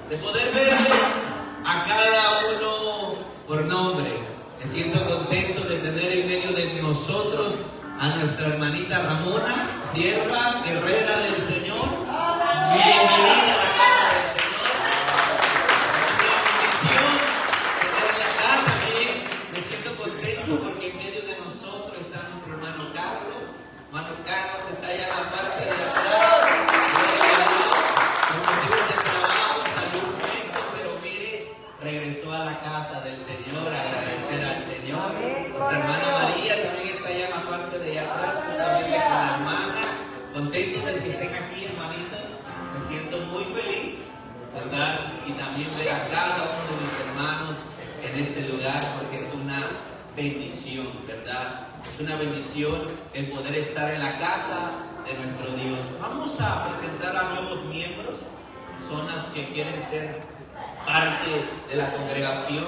de poder verles a cada uno por nombre. Me siento contento de tener en medio de nosotros a nuestra hermanita Ramona, sierva, guerrera del Señor. Bienvenida a la casa del Señor. Es una bendición tenerla acá también. Me siento contento porque en medio de nosotros está nuestro hermano Carlos. Hermano Carlos está allá en la parte de atrás. Por motivos de trabajo, salud, pero mire, regresó a la casa del Señor a agradecer al Señor. Nuestra hermana María también está allá en la parte de allá atrás, juntamente con la hermana. Contentos de que estén aquí, hermanitos. Me siento muy feliz, ¿verdad? Y también ver a cada uno de mis hermanos en este lugar, porque es una bendición, ¿verdad? Es una bendición el poder estar en la casa de nuestro Dios. Vamos a presentar a nuevos miembros, personas que quieren ser parte de la congregación,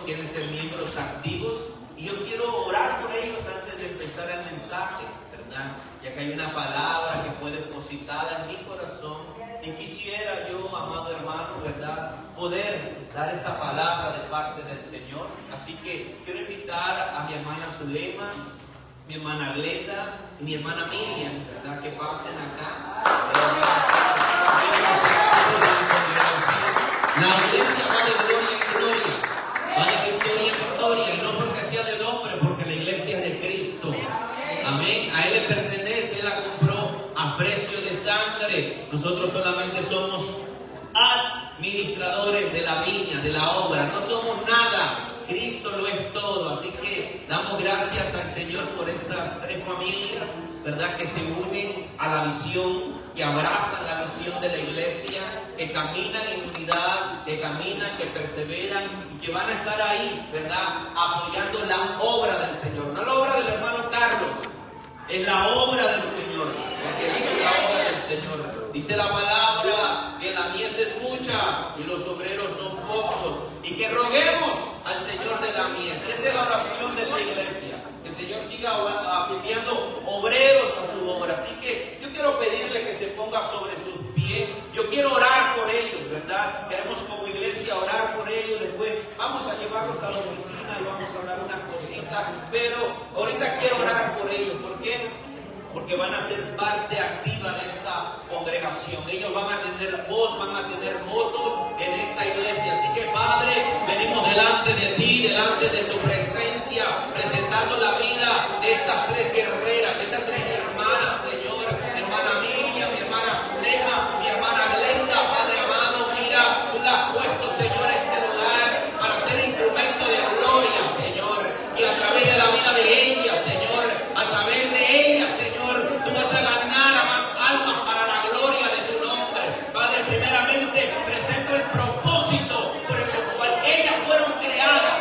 quieren ser miembros activos, y yo quiero orar por ellos antes de empezar el mensaje, ¿verdad? Ya que hay una palabra que fue depositada en mi corazón, y quisiera yo, amado hermano, ¿verdad?, poder dar esa palabra de parte del Señor. Así que quiero invitar a mi hermana Zulema, mi hermana Glenda y mi hermana Miriam, ¿verdad?, que pasen acá. La iglesia va de gloria en gloria, va de victoria en victoria, y no porque sea del hombre, porque la iglesia es de Cristo. Amén. A Él le pertenece, Él la compró a precio de sangre. Nosotros solamente somos administradores de la viña, de la obra. No somos nada. Cristo lo es todo. Así que damos gracias al Señor por estas tres familias, ¿verdad?, que se unen a la visión, que abrazan la visión de la iglesia, que caminan en unidad, que caminan, que perseveran y que van a estar ahí, ¿verdad?, apoyando la obra del Señor. No la obra del hermano Carlos, es la obra del Señor, porque es la obra del Señor. Dice la palabra que la mies es mucha y los obreros son pocos, y que roguemos al Señor de la mies. Esa es la oración de la iglesia, que el Señor siga enviando obreros a su obra. Así que yo quiero pedirle que se ponga sobre sus pies. Yo quiero orar por ellos, ¿verdad? Queremos como iglesia orar por ellos. Después vamos a llevarlos a la oficina y vamos a hablar unas cositas, pero ahorita quiero orar por ellos. ¿Por qué? Porque van a ser parte activa de esta congregación. Ellos van a tener voz, van a tener votos en esta iglesia. Así que, Padre, venimos delante de ti, delante de tu presencia, presentando la vida de estas tres guerreras, de estas tres hermanas, Señor. Mi hermana Miriam, mi hermana Zulema, mi hermana Glenda. Padre amado, mira, tú la has puesto, Señor, en este lugar para ser instrumento de gloria, Señor. Y a través de la vida de ellas, Señor, a través de ellas, Señor, tú vas a ganar a más almas para la gloria de tu nombre. Padre, primeramente presento el propósito por el cual ellas fueron creadas,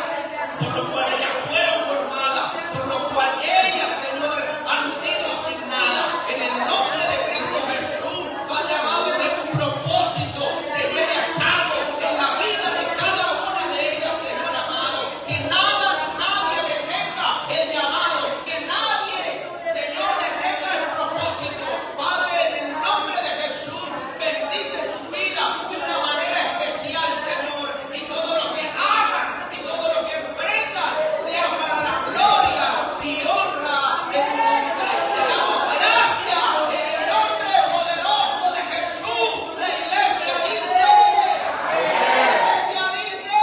por lo cual ellas fueron formadas, por lo cual ellas, Señor, han sido asignadas. En el nombre de Cristo Jesús, Padre amado, que tu propósito se lleve a cabo en la vida de cada una de ellas, Señor amado. Que nada ni nadie detenga el llamado, que nadie, Señor, detenga el propósito. Padre, en el nombre de Jesús, bendice su vida de una manera especial, Señor. Y todo lo que hagan y todo lo que emprendan sea para la gloria y honra de tu nombre. Te damos gracias en el nombre poderoso de Jesús. La iglesia dice. La iglesia dice.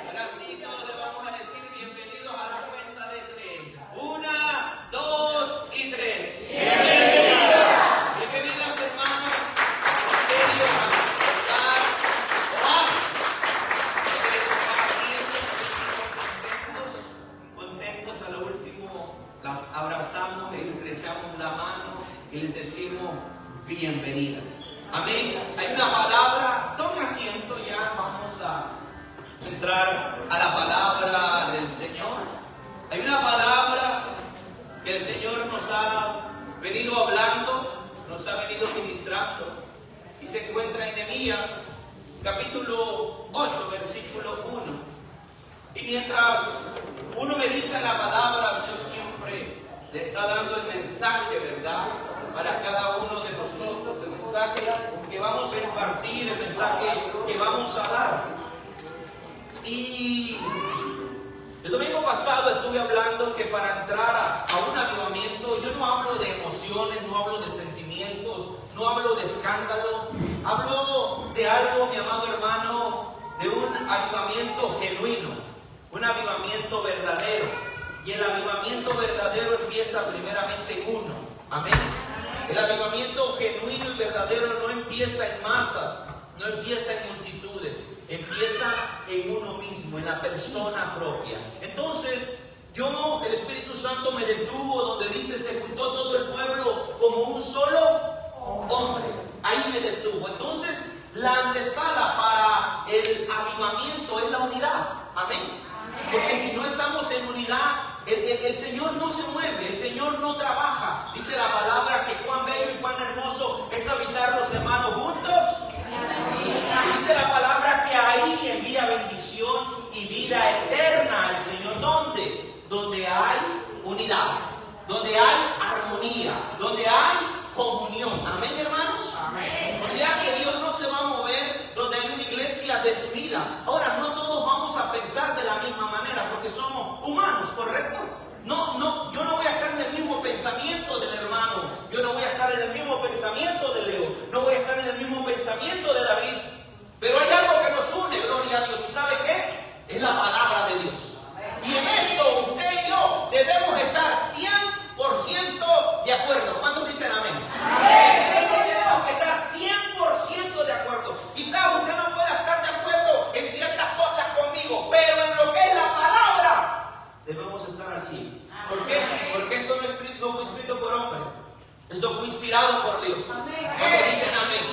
Ahora sí, todos le vamos a decir bienvenidos a la cuenta de tres. 1, 2 y 3. Bienvenidas, hermanos, al ministerio, a estar contentos. A lo último las abrazamos, les estrechamos la mano y les decimos bienvenidas. Amén. Hay una palabra, toma asiento, ya vamos a entrar a la palabra del Señor. Hay una palabra que el Señor nos ha venido hablando, nos ha venido ministrando, y se encuentra en Nehemías capítulo 8, versículo 1. Y mientras uno medita en la palabra, Dios siempre le está dando el mensaje, ¿verdad?, para cada uno de nosotros, el mensaje que vamos a impartir, el mensaje que vamos a dar. Y el domingo pasado estuve hablando que para entrar a un avivamiento, yo no hablo de emociones, no hablo de sentimientos, no hablo de escándalo, hablo de algo, mi amado hermano, de un avivamiento genuino, un avivamiento verdadero. Y el avivamiento verdadero empieza primeramente en uno. Amén. El avivamiento genuino y verdadero no empieza en masas, no empieza en multitudes, empieza en uno mismo, en la persona propia. Entonces, el Espíritu Santo me detuvo donde dice, se juntó todo el pueblo como un solo hombre. Ahí me detuvo. Entonces, la antesala para el avivamiento es la unidad. Amén. Porque si no estamos en unidad, el Señor no se mueve, el Señor no trabaja. Dice la palabra que cuán bello y cuán hermoso es habitar los hermanos juntos. Y dice la palabra que ahí envía bendición y vida eterna al Señor. ¿Dónde? Donde hay unidad, donde hay armonía, donde hay comunión. Amén, hermanos. Amén. O sea que Dios no se va a mover donde hay una iglesia desunida. Ahora, no todos vamos a pensar de la misma manera porque somos humanos, ¿correcto? Yo no voy a estar en el mismo pensamiento del hermano, yo no voy a estar en el mismo pensamiento de Leo, no voy a estar en el mismo pensamiento de David, pero hay algo que nos une, gloria a Dios. ¿Y sabe qué? Es la palabra de Dios. Y en esto usted y yo debemos estar 100% de acuerdo. ¿Cuántos dicen amén? Amén. Tenemos que estar 100% de acuerdo. Quizás usted no pueda estar de acuerdo en ciertas cosas conmigo, pero en lo que es la palabra debemos estar al 100. ¿Por qué? Porque esto no fue escrito por hombre. Esto fue inspirado por Dios. Cuando dicen amén.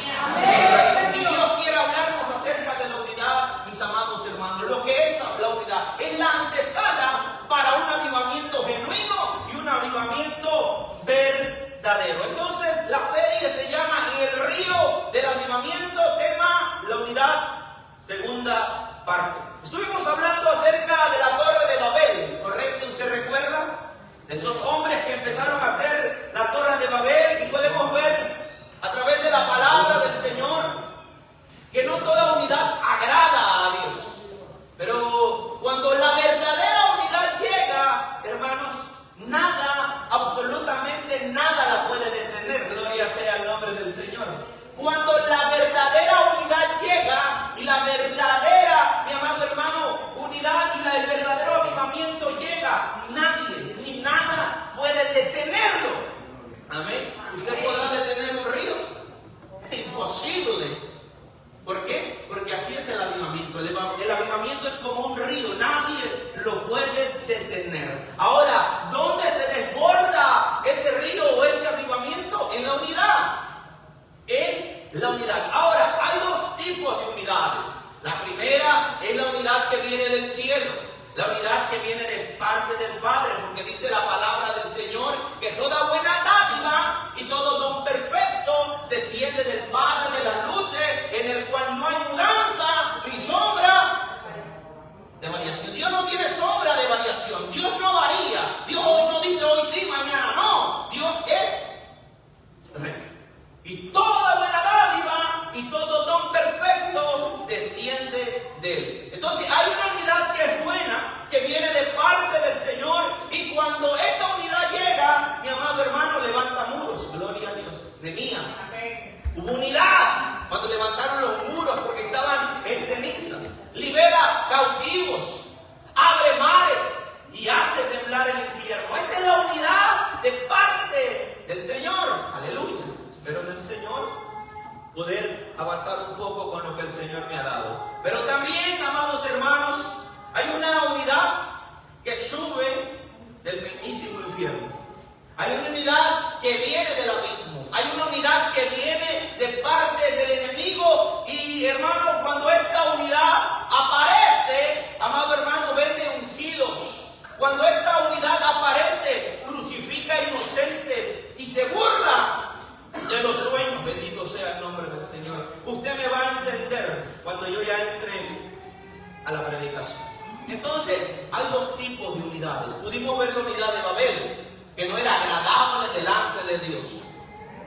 Y Dios quiere hablarnos acerca de la unidad, mis amados hermanos. Lo que es la unidad es la antesala para un avivamiento genuino y un avivamiento verdadero. Entonces, la serie se llama El río del avivamiento, tema la unidad, segunda parte. Estuvimos hablando acerca de la Torre de Babel, ¿correcto? ¿Usted recuerda? De esos hombres que empezaron a hacer la Torre de Babel, y podemos ver a través de la palabra del Señor que no toda unidad agrada a Dios. Pero cuando la verdadera unidad llega, hermanos, nada, absolutamente nada la puede detener. Gloria sea el nombre del Señor. Cuando la verdadera unidad llega y la verdadera, mi amado hermano, unidad y el verdadero avivamiento llega, nadie ni nada puede detenerlo. Amén. ¿Usted podrá detener un río? Es imposible. ¿Por qué? Porque así es el avivamiento. El avivamiento es como un río, nadie lo puede detener. Ahora, ¿dónde se desborda ese río o ese avivamiento? En la unidad. En la unidad. Ahora, hay dos tipos de unidades. La primera es la unidad que viene del cielo, la unidad que viene de parte del Padre, porque dice la palabra del Señor que toda buena dádiva y todo don perfecto desciende del Padre de las luces, en el cual no hay mudanza ni sombra de variación. Dios no tiene sombra de variación, Dios no varía, Dios no dice hoy sí, mañana no, Dios es rey. Y toda buena dádiva y todo don perfecto desciende de Él. Entonces hay una unidad que es buena, que viene de parte del Señor, y cuando esa unidad llega, mi amado hermano, levanta muros. Gloria a Dios. Nehemías. Hubo unidad cuando levantaron los muros porque estaban en cenizas. Libera cautivos, abre mares y hace temblar el infierno. Esa es la unidad de parte del Señor. Aleluya. Espero en el Señor poder avanzar un poco con lo que el Señor me ha dado. Pero también, amados hermanos, hay una unidad que sube del mismísimo infierno. Hay una unidad que viene del abismo. Hay una unidad que viene de parte del enemigo. Y hermano, cuando esta unidad aparece, amado hermano, vende ungidos. Cuando esta unidad aparece, crucifica inocentes y se burla de los sueños. Bendito sea el nombre del Señor. Usted me va a entender cuando yo ya entre a la predicación. Entonces, hay dos tipos de unidades. Pudimos ver la unidad de Babel, que no era agradable delante de Dios.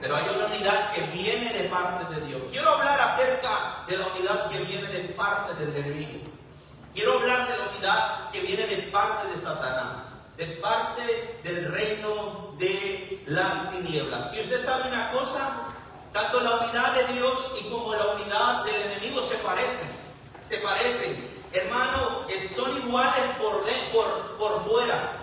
pero hay una unidad que viene de parte de Dios. Quiero hablar acerca de la unidad que viene de parte del enemigo. Quiero hablar de la unidad que viene de parte de Satanás, de parte del reino de las tinieblas. Y usted sabe una cosa, tanto la unidad de Dios y como la unidad del enemigo se parecen, hermano, que son iguales por fuera.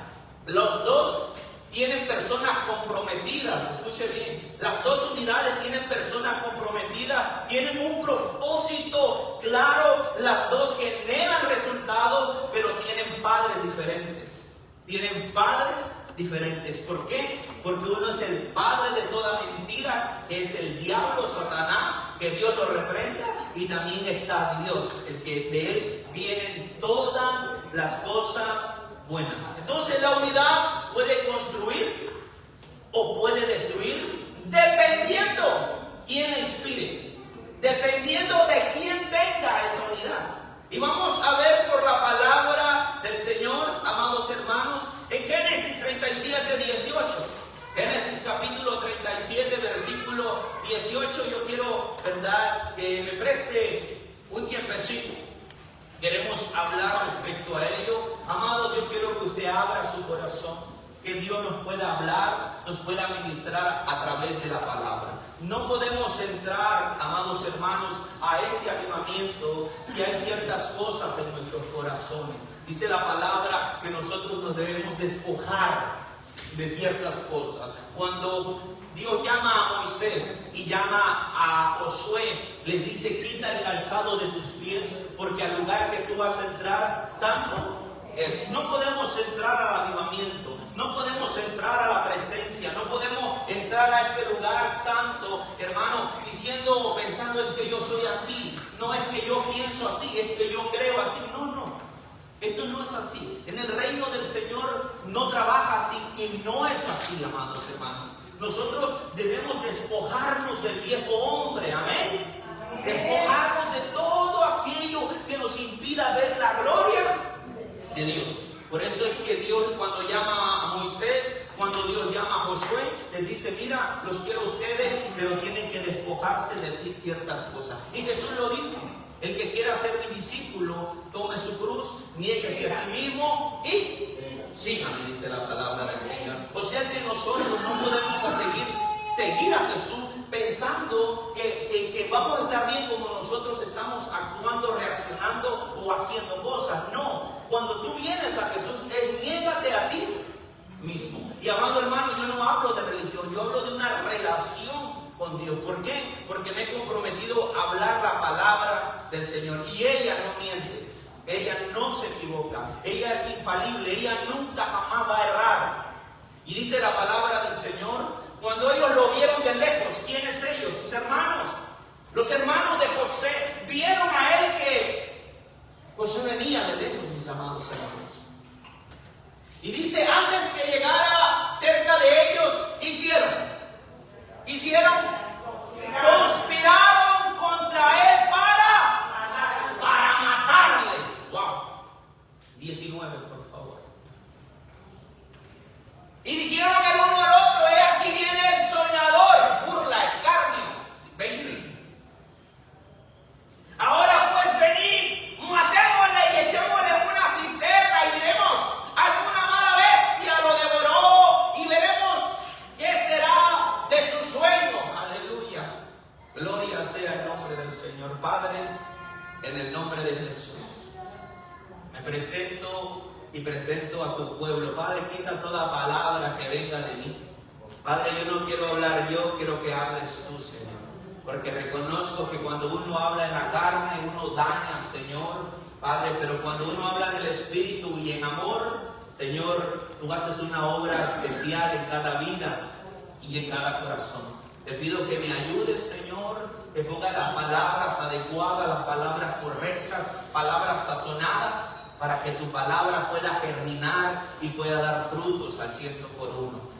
Los dos tienen personas comprometidas, escuche bien, las dos unidades tienen personas comprometidas, tienen un propósito claro, las dos generan resultados, pero tienen padres diferentes. Tienen padres diferentes. ¿Por qué? Porque uno es el padre de toda mentira, que es el diablo, Satanás, que Dios lo reprenda, y también está Dios, el que de él vienen todas las cosas buenas. Entonces la unidad puede construir o puede destruir dependiendo quién la inspire, dependiendo de quién venga esa unidad. Y vamos a ver por la palabra del Señor, amados hermanos, en Génesis 37, 18. Génesis capítulo 37, versículo 18. Yo quiero, ¿verdad?, que me preste un tiempecito. Queremos hablar respecto a ello. Amados, yo quiero que usted abra su corazón, que Dios nos pueda hablar, nos pueda ministrar a través de la palabra. No podemos entrar, amados hermanos, a este avivamiento si hay ciertas cosas en nuestros corazones. Dice la palabra que nosotros nos debemos despojar de ciertas cosas. Cuando Dios llama a Moisés y llama a Josué, les dice: quita el calzado de tus pies, porque al lugar que tú vas a entrar, santo es. No podemos entrar al avivamiento, no podemos entrar a la presencia, no podemos entrar a este lugar santo, hermano, diciendo, pensando, es que yo soy así, no es que yo pienso así, es que yo creo así. No, esto no es así. En el reino del Señor no trabaja así, y no es así, amados hermanos. Nosotros debemos despojarnos del viejo hombre, amén. Despojarnos de todo aquello que nos impida ver la gloria de Dios. Por eso es que Dios, cuando llama a Moisés, cuando Dios llama a Josué, les dice: mira, los quiero a ustedes, pero tienen que despojarse de ciertas cosas. Y Jesús lo dijo: el que quiera ser mi discípulo, tome su cruz, niéguese a sí mismo y sígame, dice la palabra del Señor. O sea que nosotros no podemos seguir a Jesús pensando que vamos a estar bien como nosotros estamos actuando, reaccionando o haciendo cosas. No, cuando tú vienes a Jesús, Él niégate a ti mismo. Y amado hermano, yo no hablo de religión, yo hablo de una relación con Dios. ¿Por qué? Porque me he comprometido a hablar la palabra del Señor. Y ella no miente, ella no se equivoca, ella es infalible, ella nunca jamás va a errar. Y dice la palabra del Señor, cuando ellos lo vieron de lejos, ¿quiénes ellos? Sus hermanos. Los hermanos de José vieron a él que José venía de lejos, mis amados hermanos. Y dice, antes que llegara cerca de ellos, ¿qué hicieron? Conspiraron contra él para matarle. Wow. 19, por favor. Y dijeron el uno al otro: aquí viene el soñador, burla, escarnio. 20. Ahora pues venid, matémosle y echémosle en una cisterna, y diremos: alguna mala bestia lo devoró, y veremos qué será de su sueño. Aleluya. Gloria sea el nombre del Señor. Padre, en el nombre de Jesús, me presento y presento a tu pueblo. Padre, quita toda palabra que venga de mí. Padre, yo no quiero hablar yo, quiero que hables tú, Señor. Porque reconozco que cuando uno habla en la carne, uno daña, Señor. Padre, pero cuando uno habla del Espíritu y en amor, Señor, tú haces una obra especial en cada vida y en cada corazón. Te pido que me ayudes, Señor, que ponga las palabras adecuadas, las palabras correctas, palabras sazonadas, para que tu palabra pueda germinar y pueda dar frutos al 100%.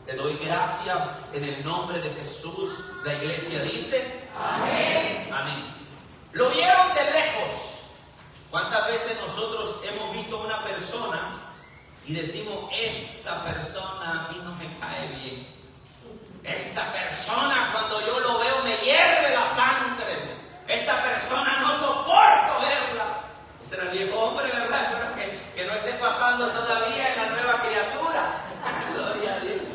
Te doy gracias en el nombre de Jesús. La iglesia dice: amén. Amén. Lo vieron de lejos. ¿Cuántas veces nosotros hemos visto a una persona y decimos: esta persona a mí no me cae bien, Esta persona cuando yo lo veo me hierve la sangre. Esta persona no soporto verla. Ese era el viejo hombre, ¿verdad? Espero que no esté pasando todavía en la nueva criatura. Gloria a Dios.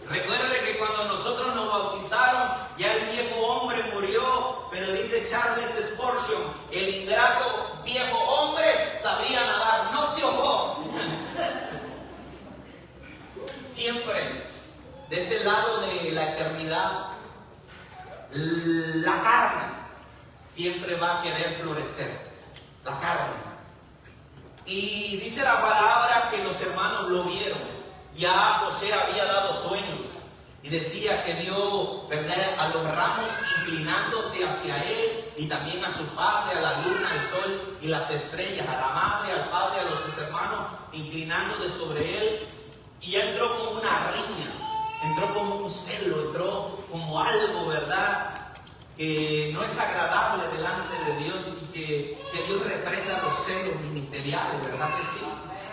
Recuerde que cuando nosotros nos bautizaron, ya el viejo hombre murió, pero dice Charles Spurgeon, el ingrato viejo hombre sabía nadar, no se ahogó. Siempre, de este lado de la eternidad, la carne siempre va a querer florecer. La carne. Y dice la palabra que los hermanos lo vieron. Ya José había dado sueños y decía que vio, ¿verdad?, a los ramos inclinándose hacia él y también a su padre, a la luna, al sol y las estrellas, a la madre, al padre, a los hermanos inclinándose sobre él. Y ya entró como una riña, entró como un celo, entró como algo, ¿verdad?, que no es agradable delante de Dios y que Dios reprenda los celos ministeriales, ¿verdad que sí?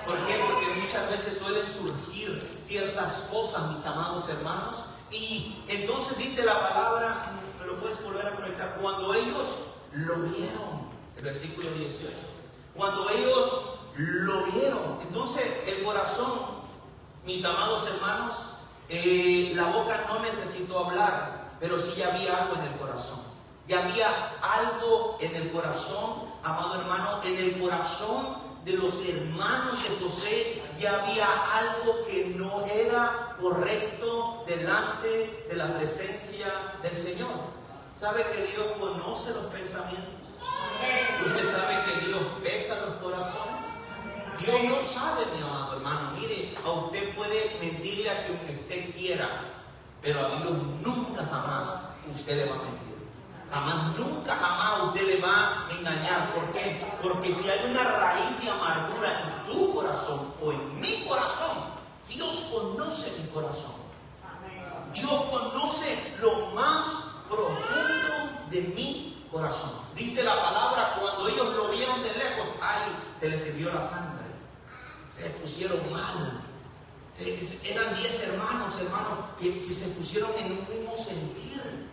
¿Por qué? Porque muchas veces suelen surgir ciertas cosas, mis amados hermanos, y entonces dice la palabra, me lo puedes volver a proyectar, cuando ellos lo vieron, el versículo 18, cuando ellos lo vieron, entonces el corazón, mis amados hermanos, la boca no necesitó hablar, pero sí ya había algo en el corazón. Ya había algo en el corazón, amado hermano, en el corazón de los hermanos de José ya había algo que no era correcto delante de la presencia del Señor. ¿Sabe que Dios conoce los pensamientos? ¿Usted sabe que Dios pesa los corazones? Dios no sabe, mi amado hermano. Mire, a usted puede mentirle a quien usted quiera, pero a Dios nunca jamás usted le va a mentir. Jamás, nunca, jamás usted le va a engañar. ¿Por qué? Porque si hay una raíz de amargura en tu corazón o en mi corazón, Dios conoce mi corazón. Dios conoce lo más profundo de mi corazón. Dice la palabra, cuando ellos lo vieron de lejos, ay, se les hirvió la sangre. Se pusieron mal. Eran 10 hermanos, que se pusieron en un mismo sentir.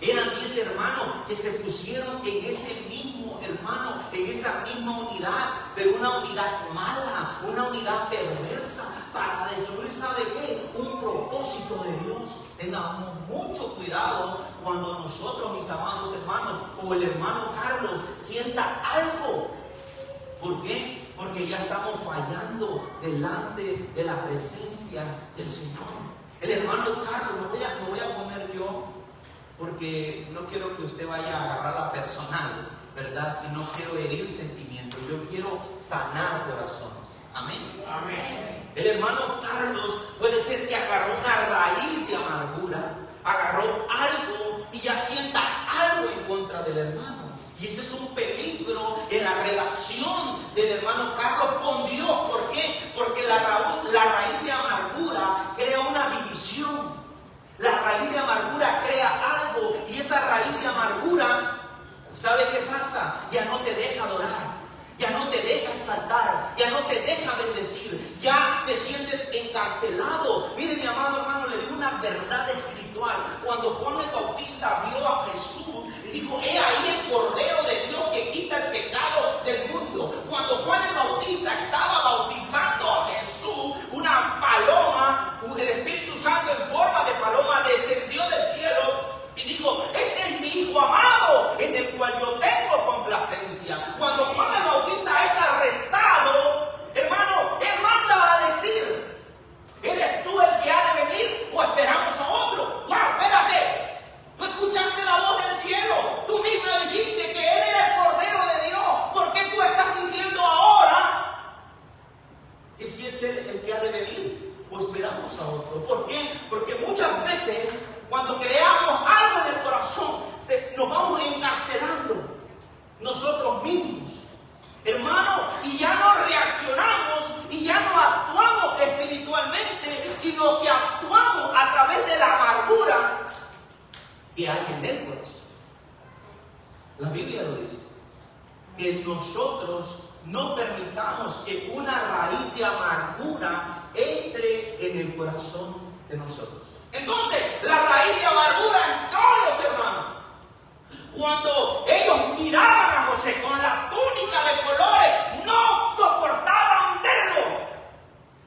Eran 10 hermanos que se pusieron en ese mismo hermano, en esa misma unidad, pero una unidad mala, una unidad perversa, para destruir, ¿sabe qué? Un propósito de Dios. Tengamos mucho cuidado cuando nosotros, mis amados hermanos, o el hermano Carlos, sienta algo. ¿Por qué? Porque ya estamos fallando delante de la presencia del Señor. El hermano Carlos, me voy a poner yo, porque no quiero que usted vaya a agarrarla personal, ¿verdad? Y no quiero herir sentimientos, yo quiero sanar corazones. Amén. Amén. El hermano Carlos puede ser que agarró una raíz de amargura, agarró algo y ya sienta algo en contra del hermano. Y ese es un peligro en la relación del hermano Carlos con Dios. ¿Por qué? Porque la raíz de amargura crea una división. La raíz de amargura crea algo, y esa raíz de amargura, ¿sabe qué pasa? Ya no te deja adorar, ya no te deja exaltar, ya no te deja bendecir, ya te sientes encarcelado. Mire, mi amado hermano, le digo una verdad espiritual. Cuando Juan el Bautista vio a Jesús, dijo, he ahí el Cordero de Dios que quita el pecado del mundo. Cuando Juan el Bautista estaba bautizando a Jesús, una paloma, el Espíritu Santo en forma de paloma descendió del cielo y dijo, este es mi Hijo amado, en el cual yo tengo complacencia. Cuando Juan el Bautista es arrestado, hermano, él manda a decir, ¿eres tú el que ha de venir o esperamos a otro? ¡Wow! Espérate, tú escuchaste la voz del cielo, tú mismo dijiste que él era el Cordero de Dios. ¿Por qué tú estás diciendo ahora que si es él el que ha de venir o esperamos a otro? ¿Por qué? Porque muchas veces cuando creamos algo en el corazón nos vamos encarcelando nosotros mismos, hermano, y ya no reaccionamos y ya no actuamos espiritualmente, sino que actuamos a través de la amargura que hay en el corazón. La Biblia lo dice, que nosotros no permitamos que una raíz de amargura entre en el corazón de nosotros. Entonces, la raíz de amargura entró en los hermanos. Cuando ellos miraban a José con la túnica de colores, no soportaban verlo.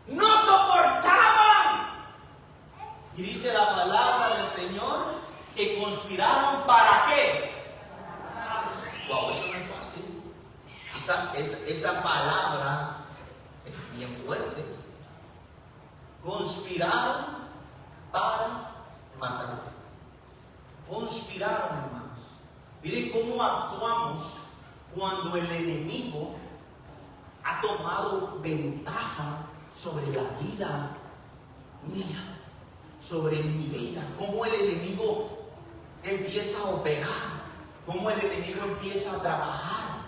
No soportaban. Y dice la palabra del Señor que conspiraron ¿para qué? Wow, eso no es fácil. Esa palabra es bien fuerte. Conspiraron para matar. Conspiraron, hermanos. Miren cómo actuamos cuando el enemigo ha tomado ventaja sobre la vida mía, sobre mi vida. Cómo el enemigo empieza a operar, cómo el enemigo empieza a trabajar,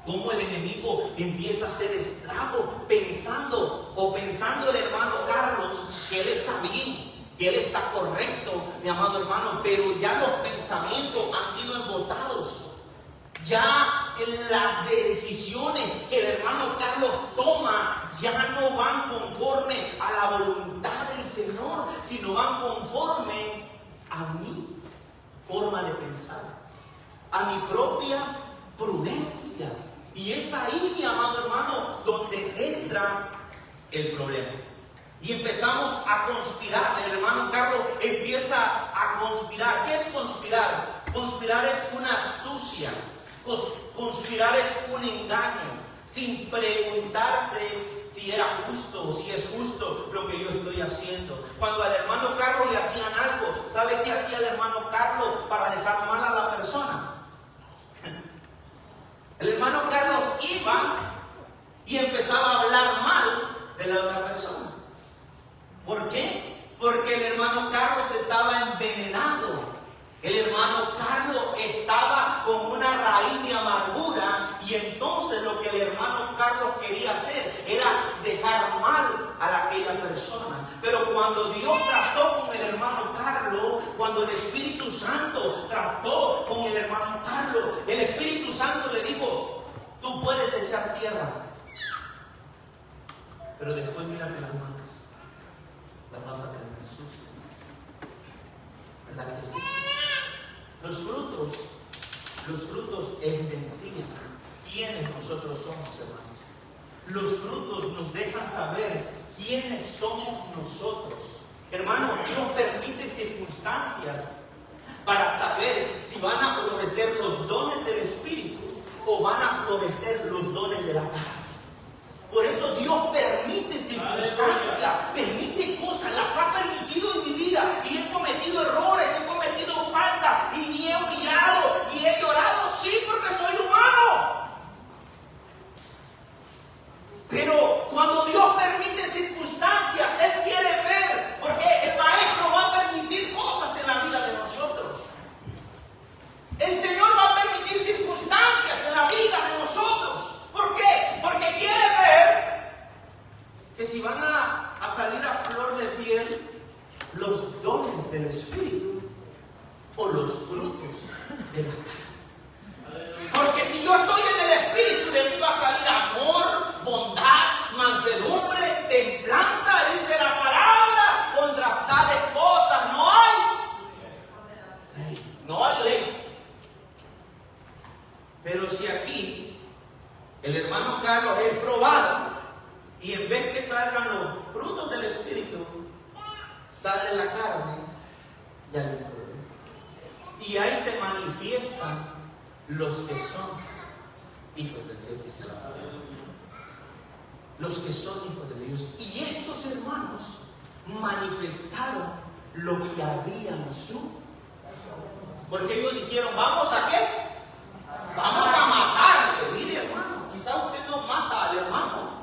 cómo el enemigo empieza a hacer estrago pensando el hermano Carlos que él está bien, que él está correcto, mi amado hermano, pero ya los pensamientos han sido embotados. Ya las decisiones que el hermano Carlos toma ya no van conforme a la voluntad del Señor, sino van conforme a mi forma de pensar, a mi propia prudencia. Y es ahí, mi amado hermano, donde entra el problema. Y empezamos a conspirar. El hermano Carlos empieza a conspirar. ¿Qué es conspirar? Conspirar es una astucia. Conspirar es un engaño, sin preguntarse si era justo o si es justo lo que yo estoy haciendo. Cuando al hermano Carlos le hacían algo, ¿sabe qué hacía el hermano Carlos para dejar mal a la persona? El hermano Carlos iba y empezaba a hablar mal de la otra persona. ¿Por qué? Porque el hermano Carlos estaba envenenado. El hermano Carlos estaba con una raíz de amargura y entonces lo que el hermano Carlos quería hacer era dejar mal a aquella persona. Pero cuando Dios trató con el hermano Carlos, cuando el Espíritu Santo trató con el hermano Carlos, el Espíritu Santo le dijo: tú puedes echar tierra, pero después mírate las manos, las vas a tener sucias. ¿Verdad que sí? Los frutos evidencian quiénes nosotros somos, hermanos. Los frutos nos dejan saber quiénes somos nosotros. Hermano, Dios permite circunstancias para saber si van a florecer los dones del Espíritu o van a florecer los dones de la carne. Por eso Dios permite circunstancias, permite cosas, las ha permitido en mi vida y he cometido errores, he cometido faltas y he humillado y he llorado, sí, porque soy humano. Pero cuando Dios permite circunstancias, Él quiere ver, porque el Maestro va a permitir cosas en la vida de nosotros. El Señor va a permitir circunstancias en la vida de nosotros. ¿Por qué? Porque quiere ver que si van a salir a flor de piel los dones del Espíritu o los frutos de la carne. Porque si yo estoy en el Espíritu, de mí va a salir amor, bondad, mansedumbre, templanza, dice la palabra. Contra tales cosas no hay ley. No hay ley. Pero si aquí el hermano Carlos es probado y en vez que salgan los frutos del Espíritu, sale la carne, ya hay un problema. Y ahí se manifiestan los que son hijos de Dios, dice la palabra. Los que son hijos de Dios. Y estos hermanos manifestaron lo que había en su. Porque ellos dijeron: ¿vamos a qué? Vamos a matarle. Mire, hermano, quizá usted no mata al hermano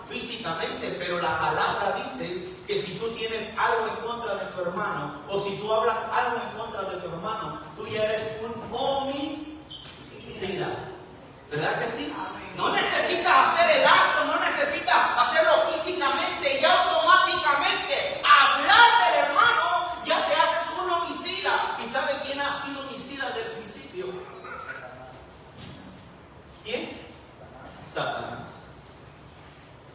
físicamente, pero la palabra dice que si tú tienes algo en contra de tu hermano, o si tú hablas algo en contra de tu hermano, tú ya eres un homicida. ¿Verdad que sí? No necesitas hacer el acto, no necesitas hacerlo físicamente, ya automáticamente hablar del hermano ya te haces un homicida. ¿Y sabe quién ha sido homicida desde el principio? ¿Quién? Satanás.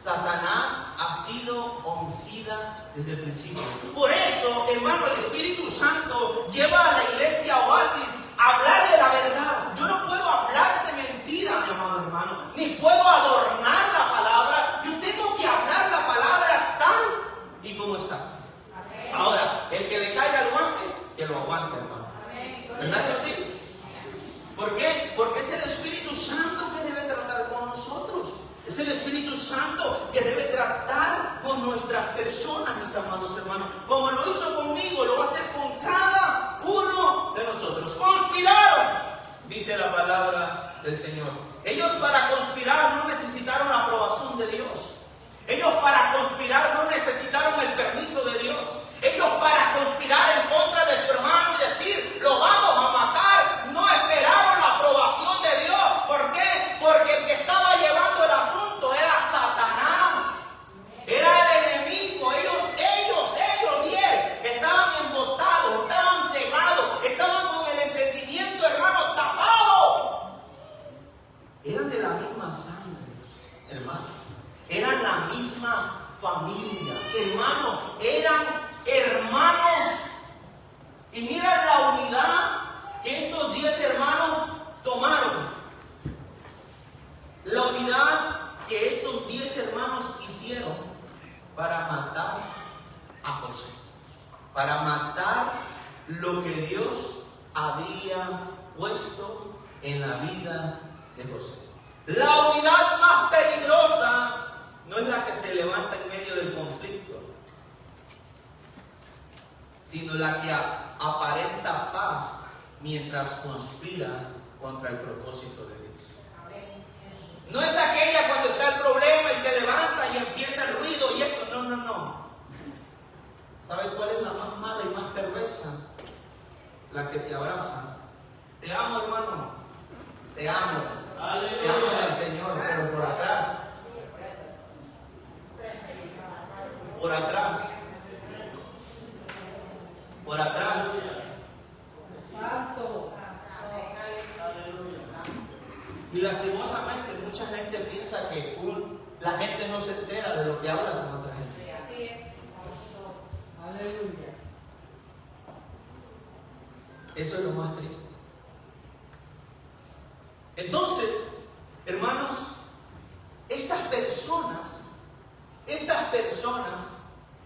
Satanás ha sido homicida desde el principio. Por eso, hermano, el Espíritu Santo lleva a la iglesia Oasis a hablar de la verdad. Yo no puedo hablar de mentira, mi amado hermano, ni puedo adornar la palabra. Yo tengo que hablar la palabra tal y como está. Ahora, el que le caiga el guante, que lo aguante, hermano. ¿Verdad que sí? ¿Por qué? Porque es el Espíritu Santo que debe tratar con nosotros. Es el Espíritu Santo que debe tratar con nuestras personas, mis amados hermanos. Como lo hizo conmigo, lo va a hacer con cada uno de nosotros. Conspiraron, dice la palabra del Señor. Ellos para conspirar no necesitaron la aprobación de Dios. Ellos para conspirar no necesitaron el permiso de Dios. Ellos para conspirar en contra de su hermano y decir, lo vamos a matar, no esperaron la aprobación de Dios. ¿Por qué? Porque el que estaba llevando el asunto era Satanás. Era el enemigo. Ellos y él estaban embotados, estaban cegados, estaban con el entendimiento, hermano, tapado. Eran de la misma sangre, hermanos. Eran la misma familia, hermanos. Eran hermanos. Y mira la unidad que estos 10 hermanos tomaron. La unidad que estos 10 hermanos hicieron para matar a José. Para matar lo que Dios había puesto en la vida de José. La unidad más peligrosa no es la que se levanta en medio del conflicto, sino la que aparenta paz mientras conspira contra el propósito de Dios. No es aquella cuando está el problema y se levanta y empieza el ruido y esto. No. ¿Sabes cuál es la más mala y más perversa? La que te abraza. Te amo, hermano. Te amo. Te amo en el Señor, pero por atrás. Por atrás. Por atrás. Y lastimosamente mucha gente piensa que la gente no se entera de lo que habla con otra gente. Así es. Aleluya. Eso es lo más triste. Entonces, hermanos, estas personas,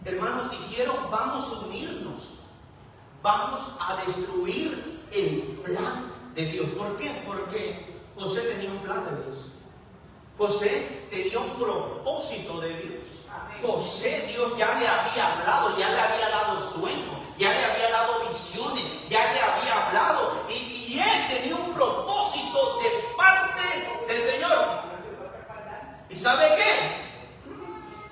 hermanos, dijeron, vamos a unirnos, vamos a destruir el plan de Dios. ¿Por qué? Porque José tenía un plan de Dios. José tenía un propósito de Dios. José, Dios ya le había hablado, ya le había dado sueños, ya le había dado visiones, ya le había hablado. Y él tenía un propósito de parte del Señor. ¿Y sabe qué?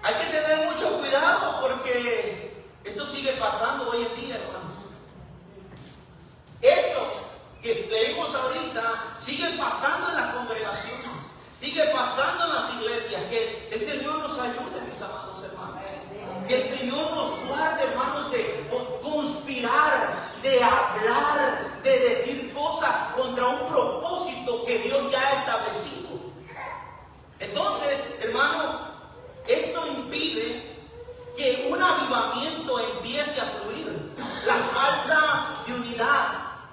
Hay que tener mucho cuidado porque esto sigue pasando hoy en día, hermanos. Eso que leímos ahorita sigue pasando en las congregaciones, sigue pasando en las iglesias. Que el Señor nos ayude, mis amados hermanos. Que el Señor nos guarde, hermanos, de conspirar, de hablar, de decir cosas contra un propósito que Dios ya ha establecido. Entonces, hermano, esto impide que un avivamiento empiece a fluir. La falta de unidad.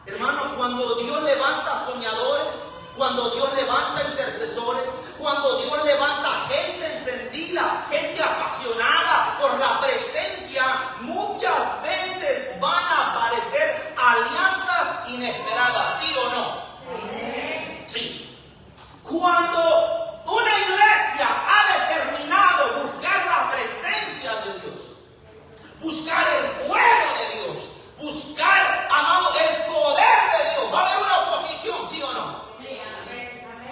Hermano, cuando Dios levanta soñadores, cuando Dios levanta intercesores, cuando Dios levanta gente encendida, gente apasionada por la presencia, muchas veces van a aparecer alianzas inesperadas, ¿sí o no? Sí. Cuando una iglesia ha determinado buscar la presencia de Dios, buscar el fuego de Dios, buscar, amado, el poder de Dios, va a haber una oposición, ¿sí o no?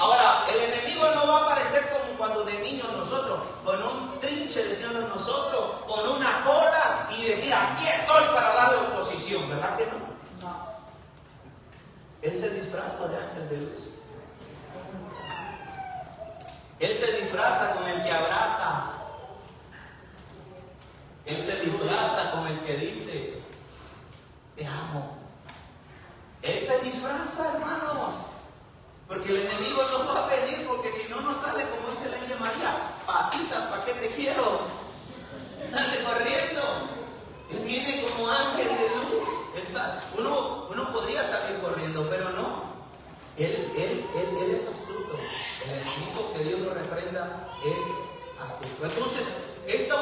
Ahora, el enemigo no va a aparecer como cuando de niños nosotros, con un trinche, decíamos nosotros, con una cola y decir, aquí estoy para darle oposición, ¿verdad que no? Él se disfraza de ángel de luz. Él se disfraza con el que abraza. Él se disfraza con el que dice, te amo. Él se disfraza, hermanos. Porque el enemigo no va a venir, porque si no, no sale como dice la India María. Patitas, ¿para qué te quiero? Sale corriendo. Entonces, esa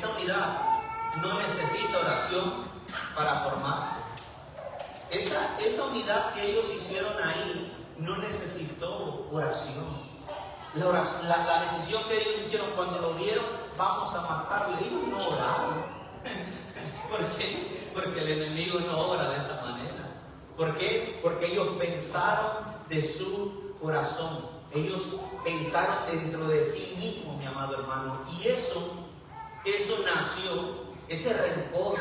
unidad no necesita oración para formarse. Esa unidad que ellos hicieron ahí no necesitó oración. La decisión que ellos hicieron cuando lo vieron, vamos a matarle, ellos no oraron. ¿Por qué? Porque el enemigo no obra de esa manera. ¿Por qué? Porque ellos pensaron de su corazón. Ellos pensaron dentro de sí mismos, mi amado hermano. Y eso nació, ese rencor,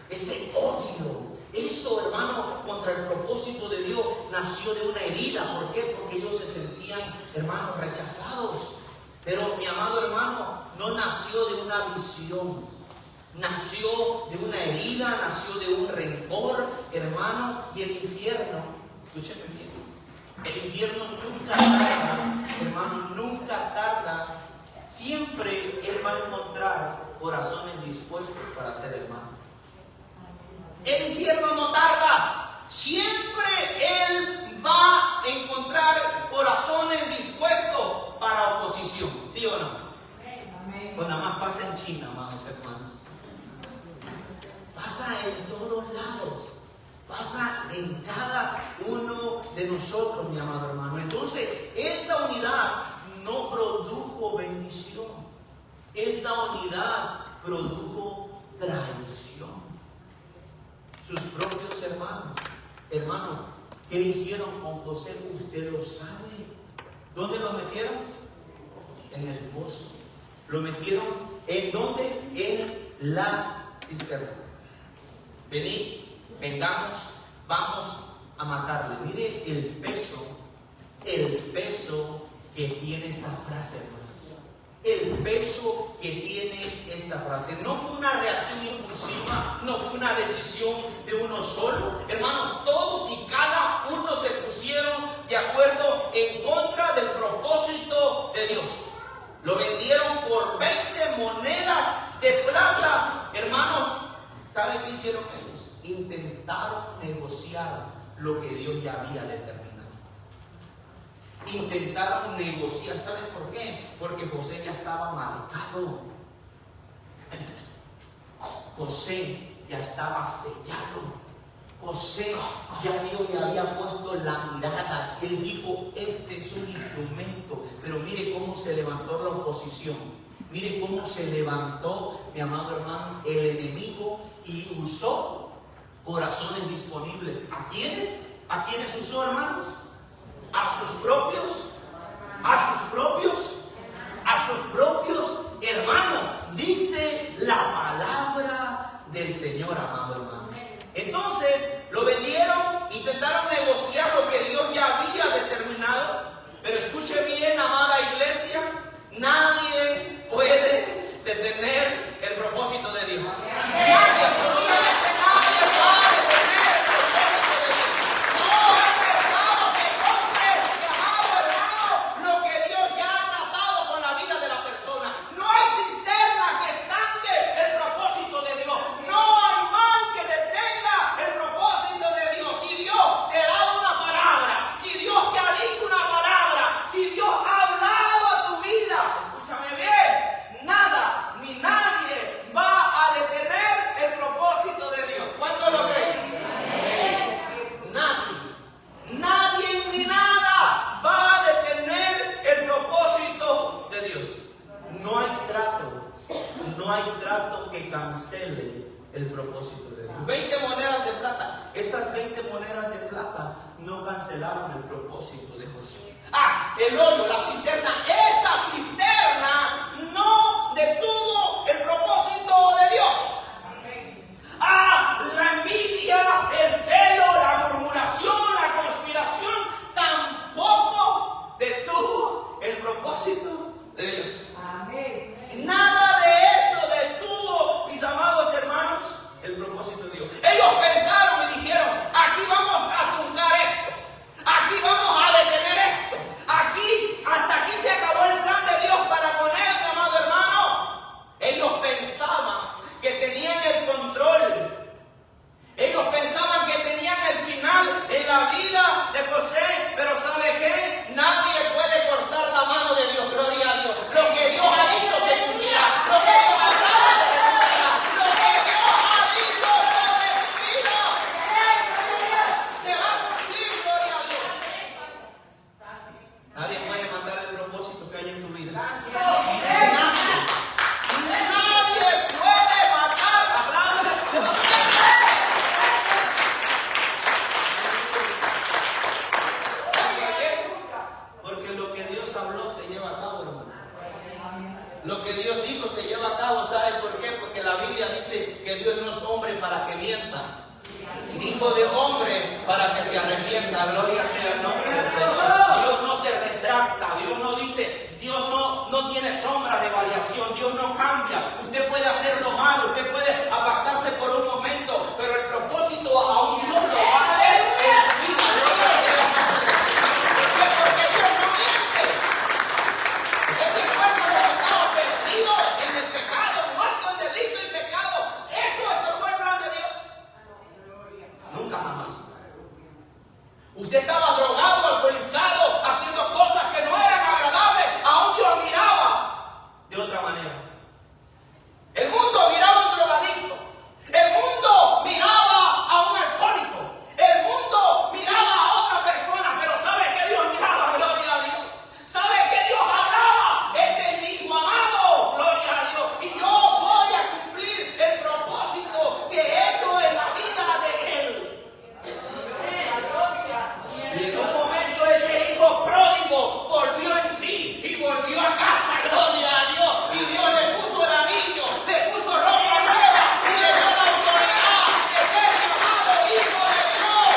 ese odio. Eso, hermano, contra el propósito de Dios nació de una herida. ¿Por qué? Porque ellos se sentían, hermanos, rechazados. Pero, mi amado hermano, no nació de una visión. Nació de una herida, nació de un rencor, hermano. Y el infierno, escúcheme bien, el infierno nunca tarda, hermano, nunca tarda. Siempre Él va a encontrar corazones dispuestos para ser hermano. El infierno no tarda. Siempre Él va a encontrar corazones dispuestos para oposición. ¿Sí o no? Pues nada más pasa en China, amados hermanos. Pasa en todos lados. Pasa en cada uno de nosotros, mi amado hermano. Entonces, esta unidad no produjo bendición. Esta unidad produjo traición. Sus propios hermanos. Hermano, ¿qué hicieron con José? Usted lo sabe. ¿Dónde lo metieron? En el pozo. Lo metieron ¿en dónde? En la cisterna. Venid, vendamos, vamos a matarle. Mire el peso que tiene esta frase, hermano. El peso que tiene esta frase. No fue una reacción impulsiva, no fue una decisión de uno solo. Hermanos, todos y cada uno se pusieron de acuerdo en contra del propósito de Dios. Lo vendieron por 20 monedas de plata. Hermanos, ¿saben qué hicieron ellos? Intentaron negociar lo que Dios ya había determinado. Intentaron negociar. ¿Saben por qué? Porque José ya estaba marcado. José ya estaba sellado. José ya Dios le había puesto la mirada. Él dijo, este es un instrumento. Pero mire cómo se levantó la oposición. Mire cómo se levantó, mi amado hermano, el enemigo y usó corazones disponibles. ¿A quiénes? ¿A quiénes usó, hermanos? A sus propios hermanos. Dice la palabra del Señor, amado hermano. Entonces lo vendieron, intentaron negociar lo que Dios ya había determinado. Pero escuche bien, amada iglesia, nadie puede detener el propósito de Dios. Nadie, absolutamente nadie va a detener el propósito de Dios. No es pecado que compre, amado hermano, lo que Dios ya ha tratado con la vida de la persona. No hay cisterna que estanque el propósito de Dios. No hay mal que detenga el propósito de Dios. Si Dios te ha dado una palabra, si Dios te ha dicho una palabra, si Dios ha hablado a tu vida, escúchame bien, nada ni nadie va a detener el propósito de Dios. ¿Cuánto lo creen? Nadie ni nada va a detener el propósito de Dios. No hay trato que cancele el propósito de Dios. 20 monedas de plata. Esas 20 monedas de plata no cancelaron el propósito de José. El hoyo, la cisterna. Esa cisterna no detuvo el propósito de Dios. La envidia, el celo, la murmuración, la conspiración tampoco detuvo el propósito de Dios. Nada de eso detuvo, mis amados hermanos, el propósito de Dios. Ellos pensaron y dijeron, aquí vamos a truncar esto, aquí vamos a detener esto, aquí, hasta aquí se acabó Lo que Dios dijo se lleva a cabo. ¿Sabe por qué? Porque la Biblia dice que Dios no es hombre para que mienta, ni hijo de hombre para que se arrepienta. Gloria sea el nombre del Señor. Dios no se retracta. Dios no dice, Dios no tiene sombra de variación. Dios no cambia. Usted puede hacerlo mal, usted puede apartarse por un momento, pero el propósito aún Dios lo va a hacer en su vida. Gloria sea el nombre del Señor. Porque Dios no miente. Ese cuerpo que estaba perdido en el pecado, muerto en delito y pecado, eso estorbó el plan de Dios. Nunca jamás. Usted estaba drogado, alcoholizado, haciendo cosas que no eran agradables. Aún Dios miraba de otra manera. El mundo miraba a un drogadicto. El mundo miraba a un alcohólico. El mundo miraba a otra persona. Pero ¿sabe qué Dios miraba? Gloria a Dios. ¿Sabe qué Dios hablaba? Ese es mi hijo amado. Gloria a Dios. Y yo voy a cumplir el propósito que he hecho en la vida de él. Y en un momento ese hijo pródigo volvió en sí y volvió a casa, gloria a Dios. Y Dios le puso el anillo, le puso ropa nueva y le dio la autoridad de ser llamado hijo de Dios.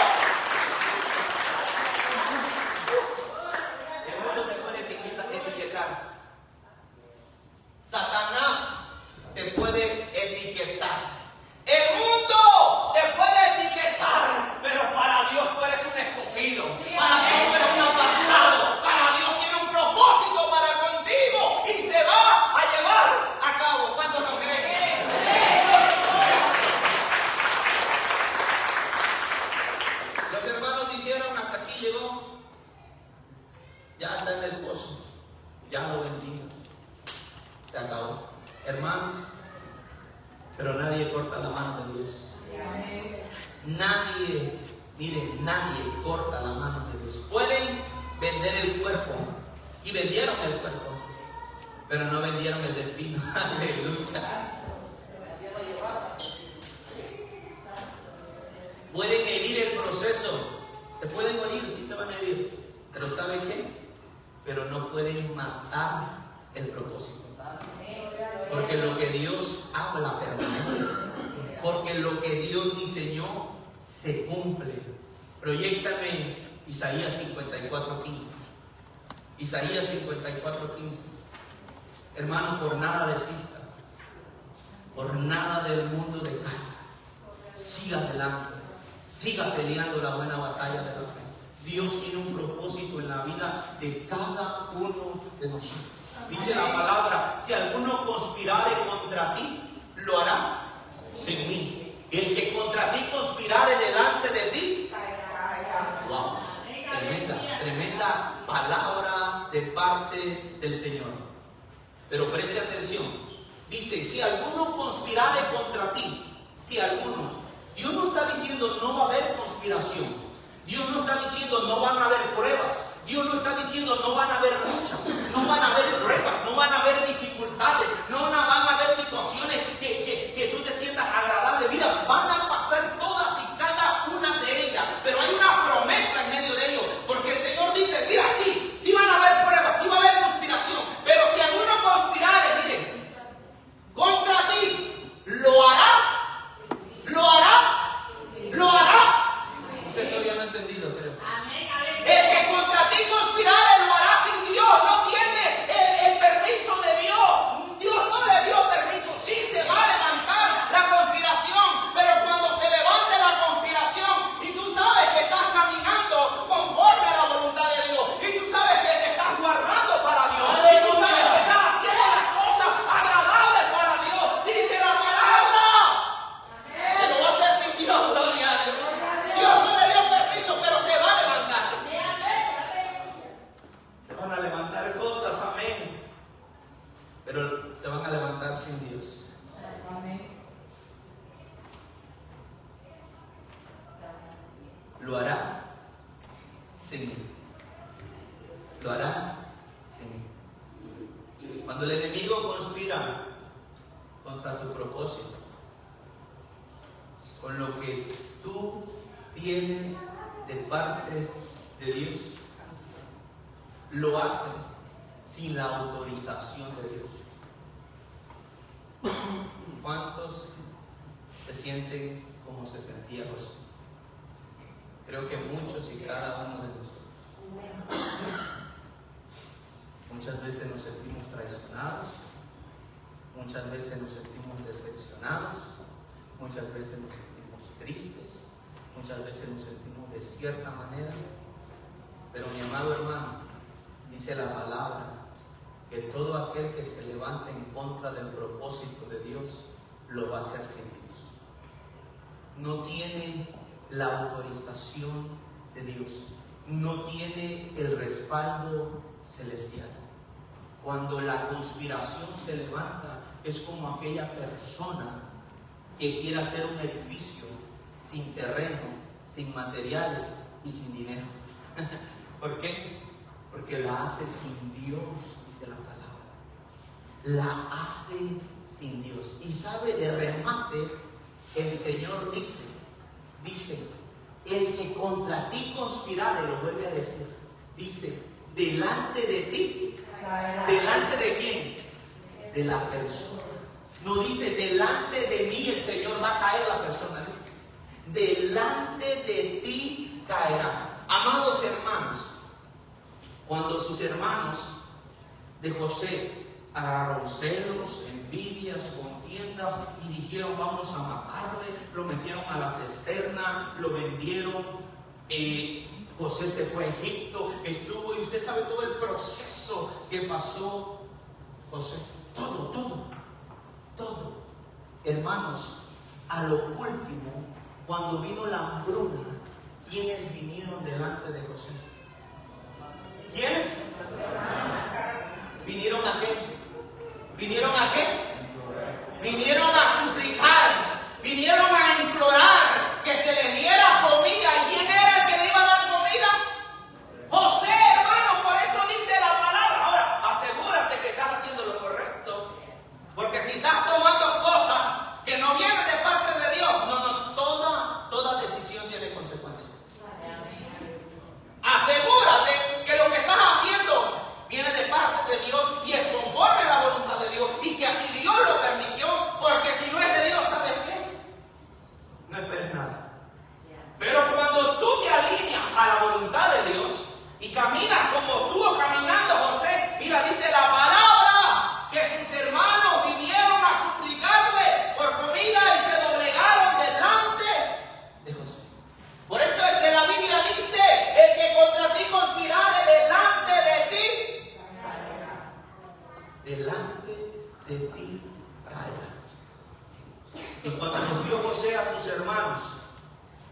El mundo te puede etiquetar. Satanás te puede etiquetar. El mundo te puede etiquetar, pero para Dios tú eres un escogido. Para Dios tú eres un apartado. Para Dios tiene un propósito para contigo y se va a llevar a cabo. ¿Cuántos lo creen? Los hermanos dijeron, hasta aquí llegó. Ya está en el pozo. Ya lo bendiga. Se acabó. Hermanos, pero nadie corta la mano de Dios. Nadie, miren, nadie corta la mano de Dios. Pueden vender el cuerpo, y vendieron el cuerpo, pero no vendieron el destino. Aleluya. Pueden herir el proceso. Te pueden herir, sí te van a herir. Pero ¿sabe qué? Pero no pueden matar el propósito. Porque lo que Dios habla permanece. Porque lo que Dios diseñó se cumple. Proyéctame Isaías 54:15. Isaías 54:15. Hermano, por nada desista. Por nada del mundo decaiga. Siga adelante. Siga peleando la buena batalla de la fe. Dios tiene un propósito en la vida de cada uno de nosotros. Dice la palabra, si alguno conspirare contra ti, lo hará sin mí. El que contra ti conspirare delante de ti, wow, tremenda palabra de parte del Señor. Pero preste atención, dice, si alguno conspirare contra ti, si alguno, Dios no está diciendo no va a haber conspiración. Dios no está diciendo no van a haber pruebas. Dios no está diciendo no van a haber luchas, no van a haber pruebas, no van a haber dificultades, no van a haber situaciones que tú te sientas agradable. Mira, van a pasar todas y cada una de ellas, pero hay una promesa en medio de ellos, porque el Señor dice, mira, sí van a haber pruebas, sí va a haber conspiración, pero si alguno conspirare, miren, contra ti, lo hará. Usted todavía no ha entendido, creo. El que contra ti conspirare lo hará sin Dios. No tiene el permiso de Dios. Dios no le dio permiso. Sí se va a levantar la conspiración, pero cuando se levante la conspiración y tú sabes que estás caminando conforme a la voluntad de Dios, y tú sabes que te estás guardando para Dios, y tú sabes que estás haciendo las cosas agradables para Dios, dice la palabra que lo va a hacer sin Dios. Gloria a Dios. Dios no le dio permiso, pero se va a levantar. Se van a levantar cosas, amén. Pero se van a levantar sin Dios. Lo hará sin Él. Lo hará sin Él. Cuando el enemigo conspira contra tu propósito, con lo que tú tienes de parte de Dios, lo hace sin la autorización de Dios. ¿Cuántos se sienten como se sentía José? Creo que muchos y cada uno de nosotros. Muchas veces nos sentimos traicionados, muchas veces nos sentimos decepcionados, muchas veces nos sentimos tristes, muchas veces nos sentimos de cierta manera. Pero mi amado hermano, dice la palabra que todo aquel que se levante en contra del propósito de Dios lo va a hacer sin Dios. No tiene la autorización de Dios, no tiene el respaldo celestial. Cuando la conspiración se levanta, es como aquella persona que quiere hacer un edificio sin terreno, sin materiales y sin dinero. ¿Por qué? Porque la hace sin Dios, dice la palabra. La hace sin Dios. Y sabe, de remate, el Señor dice, el que contra ti conspirare, lo vuelve a decir, dice, delante de ti, ¿delante de quién? De la persona. No dice, delante de mí el Señor va a caer la persona, dice, delante de ti caerá. Amados hermanos, cuando sus hermanos de José agarraron celos, envidias, contiendas y dijeron vamos a matarle, lo metieron a la cisterna, lo vendieron, José se fue a Egipto, estuvo, y usted sabe todo el proceso que pasó José, todo. Hermanos, a lo último, cuando vino la hambruna, ¿quiénes vinieron delante de José? ¿Quiénes? ¿Vinieron a qué? ¿Vinieron a qué? Vinieron a suplicar, vinieron a implorar que se le diera comida. ¿Y quién era el que le iba a dar comida? José, hermano, por eso dice la palabra. Ahora, asegúrate que estás haciendo lo correcto, porque si estás tomando cosas que no vienen de parte de Dios, toda decisión tiene consecuencias. Asegúrate que lo que estás haciendo viene de parte de Dios y es conforme a la voluntad de Dios, y que así Dios lo permitió, porque si no es de Dios, ¿sabes qué? No esperes nada. Pero cuando tú te alineas a la voluntad de Dios y caminas como estuvo caminando José, mira, dice la palabra que sus hermanos vinieron a suplicarle por comida y se doblegaron delante de José. Por eso es que la Biblia dice, el que contra ti conspirare delante de ti, caerá. Y cuando nos dio José a sus hermanos,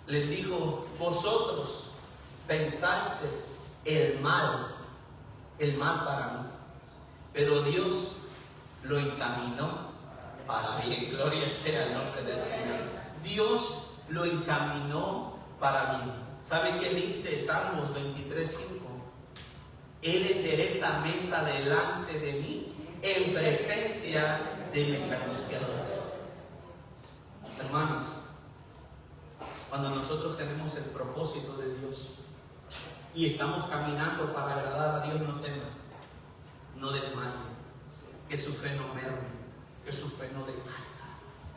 les dijo, vosotros pensasteis el mal para mí, pero Dios lo encaminó para bien. Gloria sea el nombre del Señor. Dios lo encaminó para bien. ¿Sabe qué dice Salmos 23:5? Él endereza mesa delante de mí en presencia de mis angustiadores. Hermanos, cuando nosotros tenemos el propósito de Dios y estamos caminando para agradar a Dios, no teman, no desmayen, que su fe no merme, que su fe no decaiga,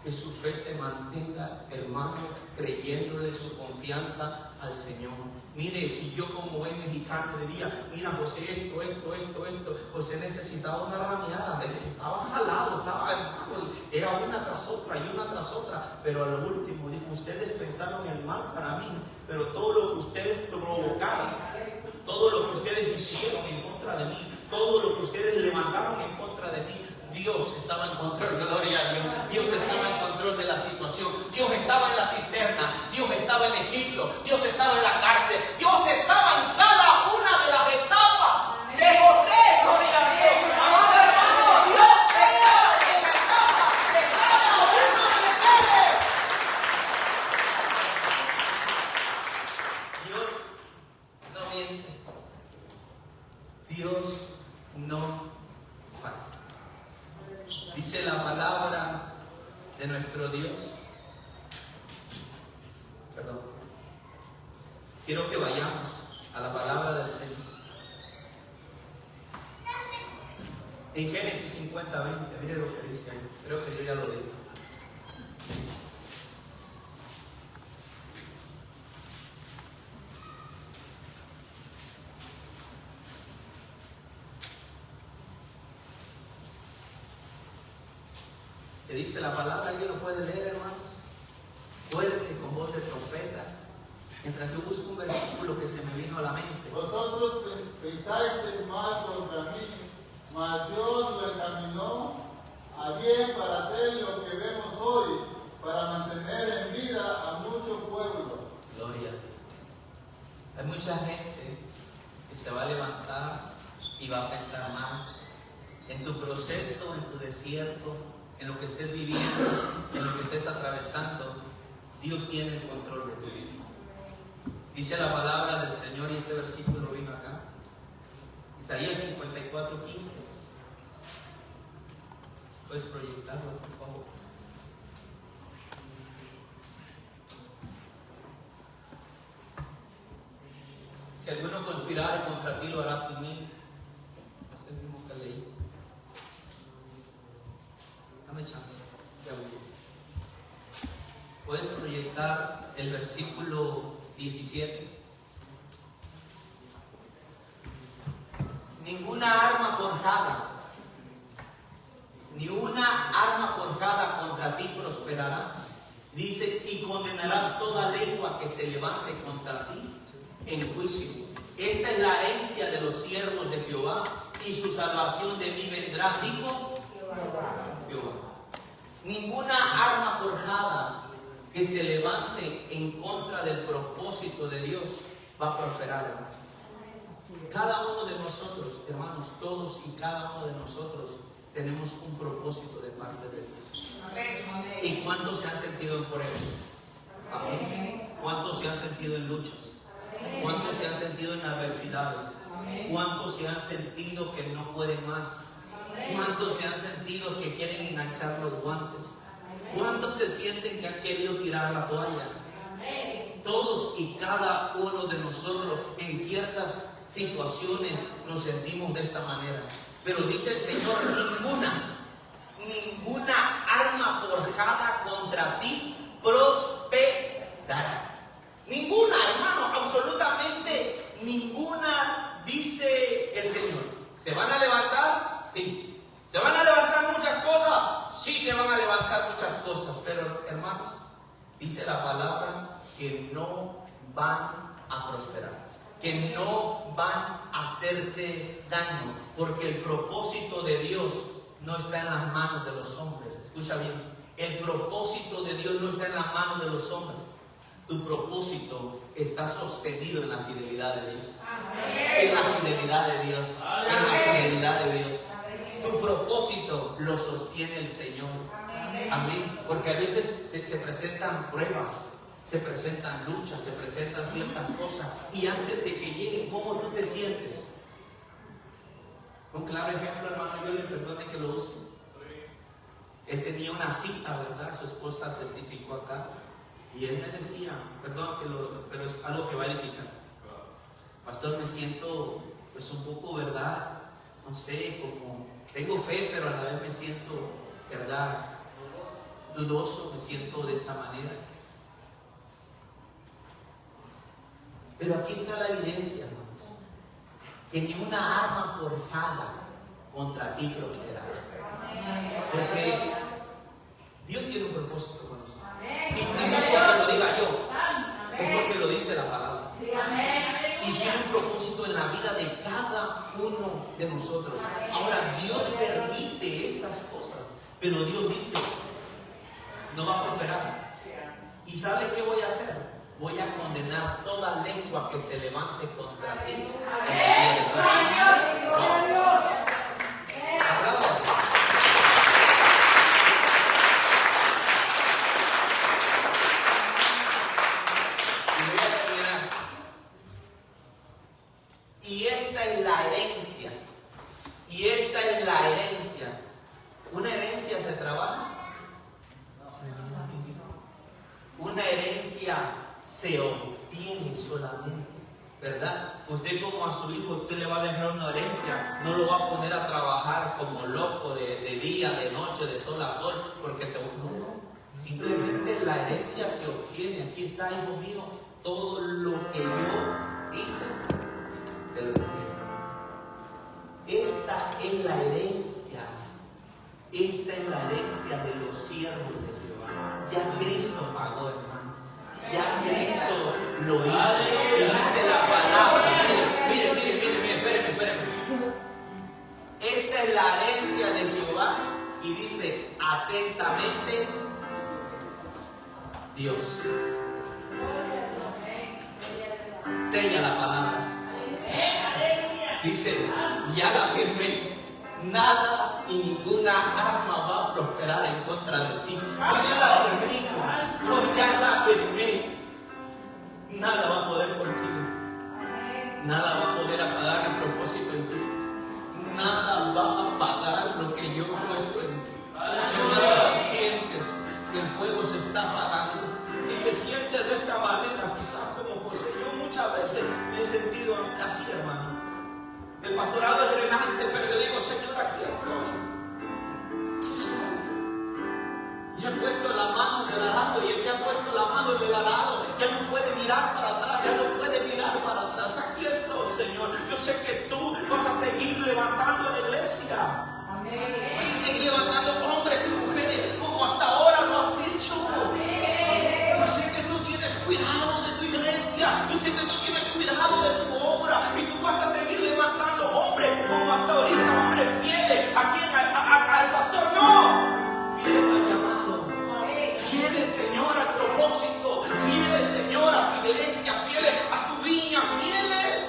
que su fe se mantenga, hermano, creyéndole su confianza al Señor. Mire, si yo como buen mexicano diría, mira José, esto, José necesitaba una rameada, estaba salado, era una tras otra y una tras otra, pero al último dijo, ustedes pensaron el mal para mí, pero todo lo que ustedes provocaron, todo lo que ustedes hicieron en contra de mí, todo lo que ustedes levantaron en contra de mí, Dios estaba en control. Gloria a Dios. Dios estaba en control de la situación. Dios estaba en la cisterna, Dios estaba en Egipto, Dios estaba en la cárcel, Dios estaba en cada una de las etapas de José. Gloria a Dios. Amado hermano, Dios estaba en la etapa de cada uno de ustedes. Dios no miente, Dios no falla. Dice la palabra de nuestro Dios. Perdón. Quiero que vayamos a la palabra del Señor. En Génesis 50:20, mire lo que dice ahí. Creo que yo ya lo dije. Que dice la palabra, ¿alguien lo puede leer, hermanos? Fuerte, con voz de trompeta. Mientras yo busco un versículo que se me vino a la mente. Vosotros pensasteis mal contra mí, mas Dios lo encaminó a bien para hacer lo que vemos hoy, para mantener en vida a mucho pueblo. Gloria a Dios. Hay mucha gente que se va a levantar y va a pensar mal en tu proceso, en tu desierto, en lo que estés viviendo, en lo que estés atravesando. Dios tiene el control de tu vida. Dice la palabra del Señor, y este versículo vino acá, Isaías 54:15. Puedes proyectarlo, por favor. Si alguno conspirare contra ti, lo hará sin mí. Es el mismo que leí. Dame chance. Ya voy. Puedes proyectar el versículo 17. Ninguna arma forjada, ni una arma forjada contra ti prosperará. Dice, y condenarás toda lengua que se levante contra ti en juicio. Esta es la herencia de los siervos de Jehová, y su salvación de mí vendrá, dijo Jehová. Ninguna arma forjada que se levante en contra del propósito de Dios va a prosperar, hermanos. Cada uno de nosotros, hermanos, todos y cada uno de nosotros tenemos un propósito de parte de Dios. ¿Y cuántos se han sentido en pruebas? Amén. ¿Cuántos se han sentido en luchas? ¿Cuántos se han sentido en adversidades? ¿Cuántos se han sentido que no pueden más? ¿Cuántos se han sentido que quieren enganchar los guantes? ¿Cuántos se sienten que han querido tirar la toalla? Todos y cada uno de nosotros en ciertas situaciones nos sentimos de esta manera. Pero dice el Señor, ninguna arma forjada contra ti prosperará. Ninguna, hermano, absolutamente ninguna, dice el Señor. ¿Se van a levantar? Sí. ¿Se van a levantar muchas cosas? Sí, se van a levantar muchas cosas. Pero, hermanos, dice la palabra que no van a prosperar, que no van a hacerte daño, porque el propósito de Dios no está en las manos de los hombres. Escucha bien, el propósito de Dios no está en las manos de los hombres. Tu propósito está sostenido en la fidelidad de Dios. En la fidelidad de Dios. En la fidelidad de Dios. Tu propósito lo sostiene el Señor. Amén. Porque a veces se presentan pruebas, se presentan luchas, se presentan ciertas cosas, y antes de que lleguen, ¿cómo tú te sientes? Un claro ejemplo, hermano, yo le perdone que lo use. Él tenía una cita, ¿verdad? Su esposa testificó acá, y él me decía, perdón, pero es algo que va a edificar. Pastor, me siento pues un poco, ¿verdad? No sé, como tengo fe, pero a la vez me siento, ¿verdad? Dudoso, me siento de esta manera. Pero aquí está la evidencia, hermanos, que ni una arma forjada contra ti prosperará. Porque Dios tiene un propósito con nosotros. Y no es porque lo diga yo, es porque lo dice la palabra. Y tiene un propósito en la vida de cada uno de nosotros. Ahora, Dios permite estas cosas, pero Dios dice, no va a prosperar. ¿Y sabe qué voy a hacer? Voy a condenar toda lengua que se levante contra ti en el día de juicio. Y voy a terminar. Y esta es la herencia. Y esta es la herencia. ¿Una herencia se trabaja? Una herencia se obtiene solamente, ¿verdad? Usted como a su hijo, usted le va a dejar una herencia, no lo va a poner a trabajar estar como loco de día, de noche, de sol a sol, porque no. Simplemente la herencia se obtiene. Aquí está, hijo mío, todo lo que yo hice, te lo entrego. Esta es la herencia. Esta es la herencia de los siervos de Jehová. Ya Cristo pagó, hermanos. Ya Cristo lo hizo. Y dice la palabra. Miren, espérenme. Esta es la herencia de Jehová. Y dice atentamente Dios. Sella la palabra. Dice, ya la firmé. Nada y ninguna arma va a prosperar en contra de ti. Yo ya la firmé, hijo. Yo ya la firmé. Nada va a poder contigo. Nada va a poder apagar el propósito en ti. Nada va a apagar lo que yo he puesto en ti. Hermano, si sientes que el fuego se está apagando y te sientes de esta manera, quizás como José, yo muchas veces me he sentido así, hermano. El pastorado es drenante, pero yo digo, Señor, aquí estoy. Ya he puesto la mano en el arado y el que ha puesto la mano en el arado ya no puede mirar para atrás, ya no puede mirar para atrás. Aquí estoy, Señor. Yo sé que tú vas a seguir levantando la iglesia. Vas a seguir levantando hombres y mujeres como hasta ahora lo has hecho. Yo sé que tú tienes cuidado de tu iglesia. Yo sé que tú tienes cuidado de tu obra y tú vas a seguir levantando hombres como hasta ahorita, hombres fieles. ¿A quién? ¿Al pastor? No. Fieles al llamado. Fieles, Señor, al propósito. Fieles, Señor, a tu iglesia. Fieles a tu viña. Fieles.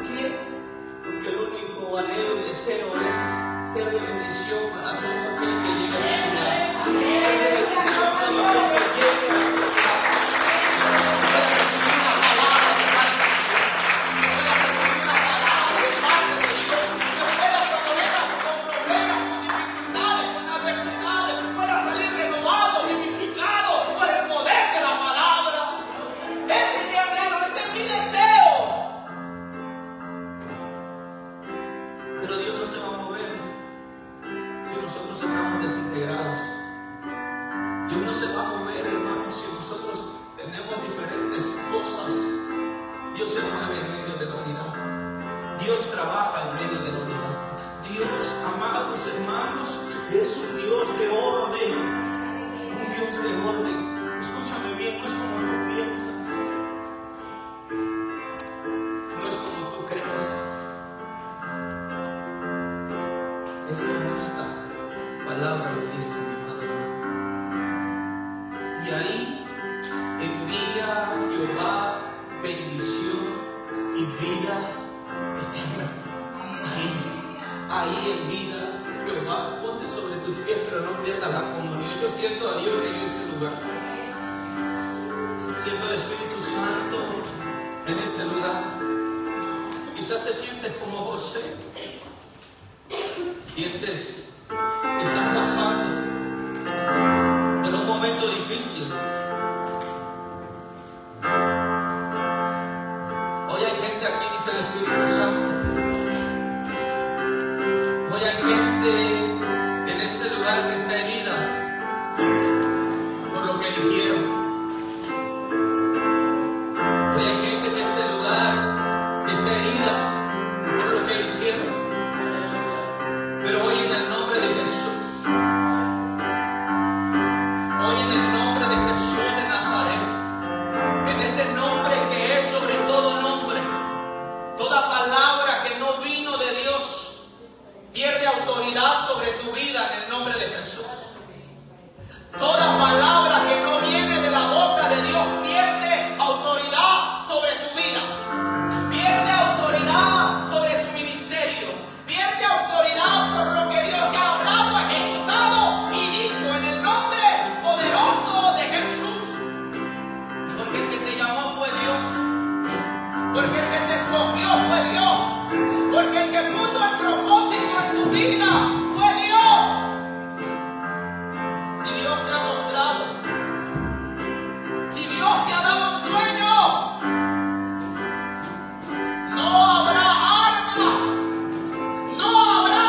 ¿Qué? Porque el único anhelo y deseo es ser de bendición para todo aquel que llegue a este lugar. Ser de bendición para todo aquel que llegue a este lugar. Pueda recibir una palabra de parte de Dios. Pueda recibir una palabra de parte de Dios. Se pueda cuando venga con problemas, con dificultades, con adversidades, pueda salir renovado, vivificado por el poder de la palabra. Ese es mi anhelo, ese es mi deseo. Pero Dios no se va a mover si nosotros estamos desintegrados. Dios no se va a mover, hermanos, si nosotros tenemos diferentes cosas. Dios se mueve en medio de la unidad. Dios trabaja en medio de la unidad. Dios, amados hermanos, es un Dios de orden. Un Dios de orden. Escúchame bien, no es como tú piensas. No es como tú crees. Es como esta palabra lo dice, mi amado hermano. Y ahí envía Jehová bendición y vida eterna. Ahí envía Jehová. Ponte sobre tus pies, pero no pierdas la comunión. Yo siento a Dios en este lugar. Siento al Espíritu Santo en este lugar. Quizás te sientes como José. Sientes que estás pasando por un momento difícil. Hoy hay gente aquí, dice el Espíritu Santo. Hoy hay gente en este lugar que está herida por lo que dijeron. Hoy hay gente en este lugar que está herida por lo que hicieron. Pero hoy en el nombre de Jesús, hoy en el nombre de Jesús de Nazaret, en ese nombre que es sobre todo nombre, toda palabra que no vino de Dios pierde autoridad sobre tu vida en el nombre de Jesús. Toda palabra que no viene de la boca de Dios pierde autoridad sobre tu vida. Pierde autoridad sobre tu ministerio. Pierde autoridad por lo que Dios ya ha hablado, ejecutado y dicho en el nombre poderoso de Jesús. Porque el que te llamó fue Dios. Porque el que te escogió fue Dios. Porque el que puso el propósito en tu vida fue Dios. Si Dios te ha mostrado, si Dios te ha dado un sueño, no habrá arma, no habrá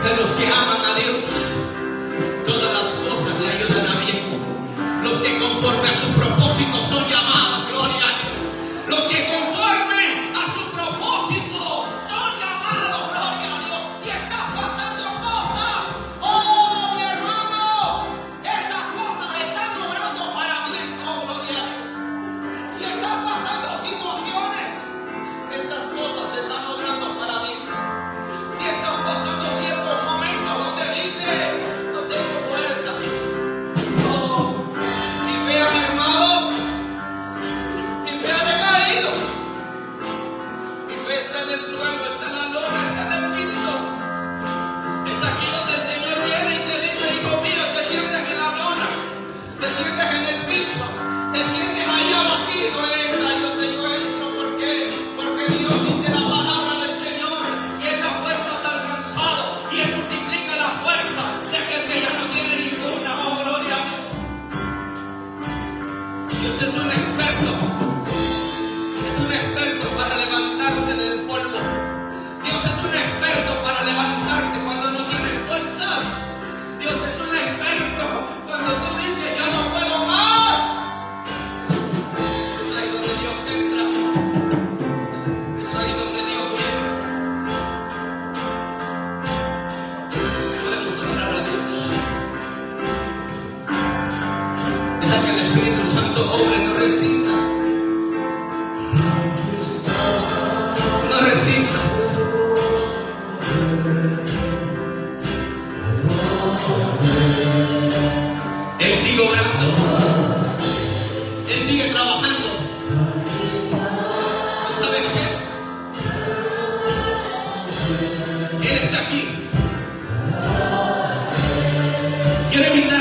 De los que aman a Dios, todas las cosas le ayudan a bien. Los que conforme a su propósito son llamados, gloria a Dios. Los que conforme a su propósito son llamados, gloria a Dios. Si estás pasando cosas, oh mi hermano, esas cosas están obrando para bien, oh gloria a Dios. Si estás pasando situaciones, estas cosas están obrando para bien. Si estás pasando ciertos momentos donde dices, no tengo fuerza, oh, mi fe ha mermado, mi fe ha decaído, mi fe está en el suelo, está en la lona, está en el piso. Es aquí donde el Señor viene y te dice, hijo mío, te sientes en la lona, te sientes en el piso, te sientes ahí abatido, entra y donde yo entro. ¿Por qué? Porque Dios dice la palabra del Señor, que Él da fuerzas al cansado y Él multiplica la fuerza de aquel que ya no tiene ninguna. Oh, gloria a Dios. Dios es un experto para levantarte del polvo. Dios es un experto para levantarte cuando no tienes fuerzas. Dios es un experto cuando tú dices, yo no puedo más. Es ahí donde Dios entra. Es ahí donde Dios viene. Podemos adorar a Dios. Deja que el Espíritu Santo obre, no resistas. No resistas. Él sigue obrando. Él sigue trabajando. ¿No sabes qué? Él está aquí. Quiero invitar